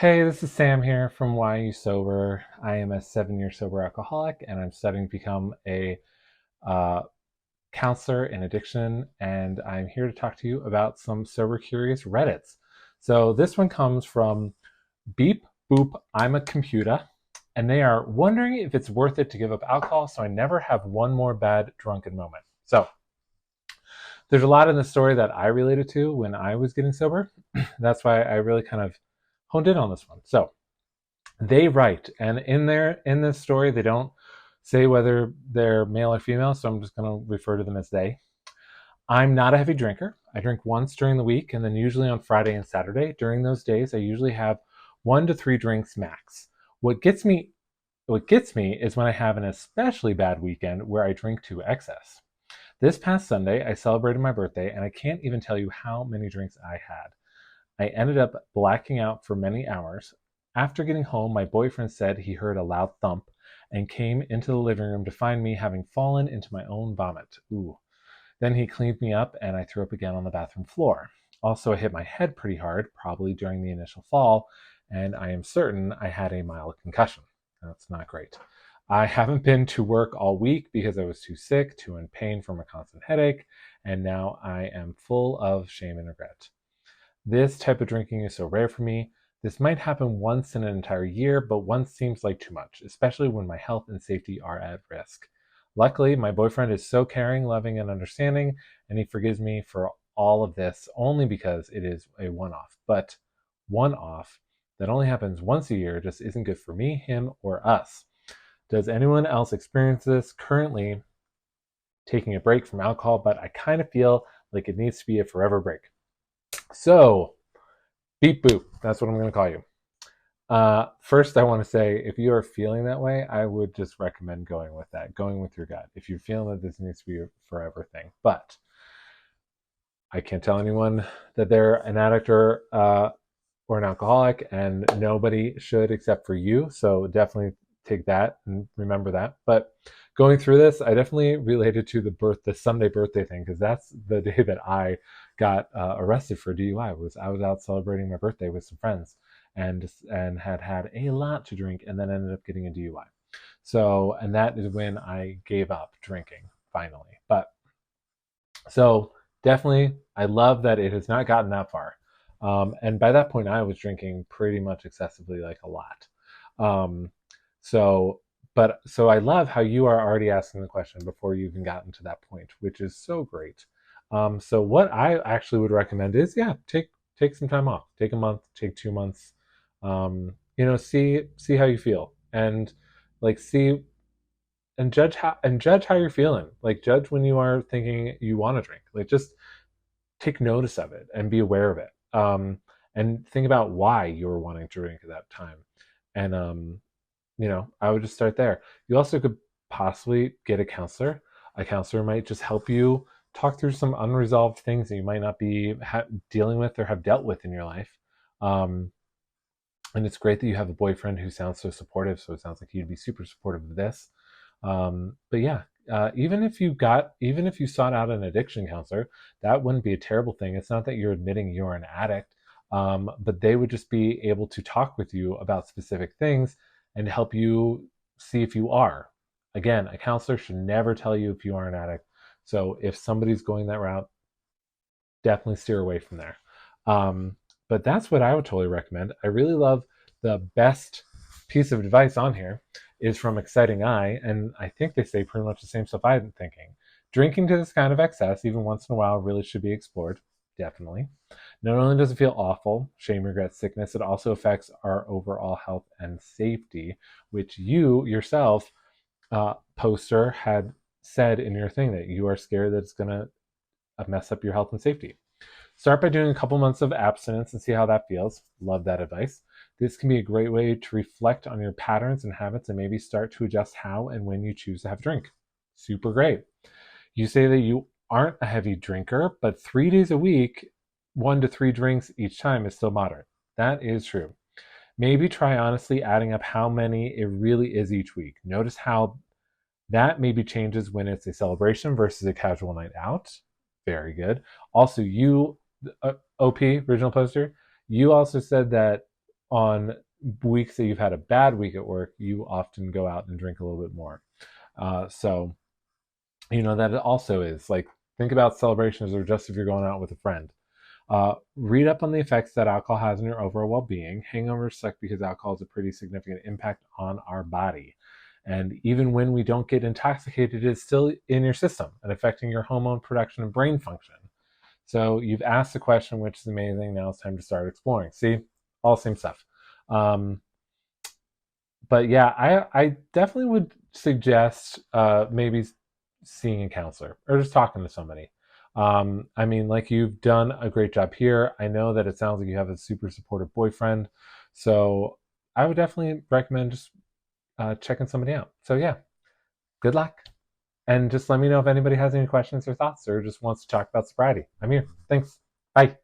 Hey, this is Sam here from Why You Sober. I am a 7-year sober alcoholic, and I'm studying to become a uh, counselor in addiction. And I'm here to talk to you about some sober curious Reddits. So this one comes from Beep Boop. I'm a computer, and they are wondering if it's worth it to give up alcohol, so I never have one more bad drunken moment. So there's a lot in the story that I related to when I was getting sober. That's why I really kind of honed in on this one. So they write, and in this story they don't say whether they're male or female, so I'm just going to refer to them as they. I'm not a heavy drinker. I drink once during the week and then usually on Friday and Saturday. During those days I usually have 1 to 3 drinks max. What gets me is when I have an especially bad weekend where I drink to excess. This past Sunday I celebrated my birthday, and I can't even tell you how many drinks I had. I ended up blacking out for many hours. After getting home, my boyfriend said he heard a loud thump and came into the living room to find me having fallen into my own vomit. Ooh. Then he cleaned me up and I threw up again on the bathroom floor. Also, I hit my head pretty hard, probably during the initial fall, and I am certain I had a mild concussion. That's not great. I haven't been to work all week because I was too sick, too in pain from a constant headache, and now I am full of shame and regret. This type of drinking is so rare for me. This might happen once in an entire year, but once seems like too much, especially when my health and safety are at risk. Luckily, my boyfriend is so caring, loving, and understanding, and he forgives me for all of this only because it is a one off. But one off that only happens once a year just isn't good for me, him, or us. Does anyone else experience this? Currently taking a break from alcohol, but I kind of feel like it needs to be a forever break. So, beep boop. That's what I'm going to call you. First, I want to say if you are feeling that way, I would just recommend going with that, going with your gut. If you're feeling that this needs to be a forever thing, but I can't tell anyone that they're an addict or an alcoholic, and nobody should except for you. So definitely take that and remember that. But going through this, I definitely related to the Sunday birthday thing, because that's the day that I got arrested for DUI. I was out celebrating my birthday with some friends, and had a lot to drink, and then ended up getting a DUI. So, and that is when I gave up drinking finally. But so definitely, I love that it has not gotten that far. And by that point, I was drinking pretty much excessively, like a lot. Um, so, so I love how you are already asking the question before you even gotten to that point, which is so great. So what I actually would recommend is, yeah, take some time off, take a month, take 2 months. See how you feel, and like see and judge how you're feeling. Like judge when you are thinking you want to drink. Like just take notice of it and be aware of it. And think about why you were wanting to drink at that time. And I would just start there. You also could possibly get a counselor. A counselor might just help you talk through some unresolved things that you might not be dealing with or have dealt with in your life. Um, and it's great that you have a boyfriend who sounds so supportive. So it sounds like he'd be super supportive of this. But yeah, even if you sought out an addiction counselor, that wouldn't be a terrible thing. It's not that you're admitting you're an addict, but they would just be able to talk with you about specific things and help you see if you are. Again, a counselor should never tell you if you are an addict. So if somebody's going that route, definitely steer away from there. But that's what I would totally recommend. I really love the best piece of advice on here is from Exciting Eye, and I think they say pretty much the same stuff I've been thinking. Drinking to this kind of excess, even once in a while, really should be explored. Definitely. Not only does it feel awful, shame, regret, sickness, it also affects our overall health and safety, which you yourself, poster, had said in your thing that you are scared that it's going to mess up your health and safety. Start by doing a couple months of abstinence and see how that feels. Love that advice. This can be a great way to reflect on your patterns and habits and maybe start to adjust how and when you choose to have a drink. Super great. You say that you aren't a heavy drinker, but 3 days a week, 1 to 3 drinks each time is still moderate. That is true. Maybe try honestly adding up how many it really is each week. Notice how that maybe changes when it's a celebration versus a casual night out. Very good. Also, OP, original poster, you also said that on weeks that you've had a bad week at work, you often go out and drink a little bit more. So, that it also is like, think about celebrations or just if you're going out with a friend. Read up on the effects that alcohol has on your overall well being. Hangovers suck because alcohol has a pretty significant impact on our body. And even when we don't get intoxicated, it's still in your system and affecting your hormone production and brain function. So you've asked the question, which is amazing. Now it's time to start exploring. See, all the same stuff. Um, but yeah, I definitely would suggest maybe seeing a counselor or just talking to somebody. I mean, like, you've done a great job here. I know that it sounds like you have a super supportive boyfriend, so I would definitely recommend just checking somebody out. So yeah, good luck, and just let me know if anybody has any questions or thoughts or just wants to talk about sobriety. I'm here. Thanks. Bye.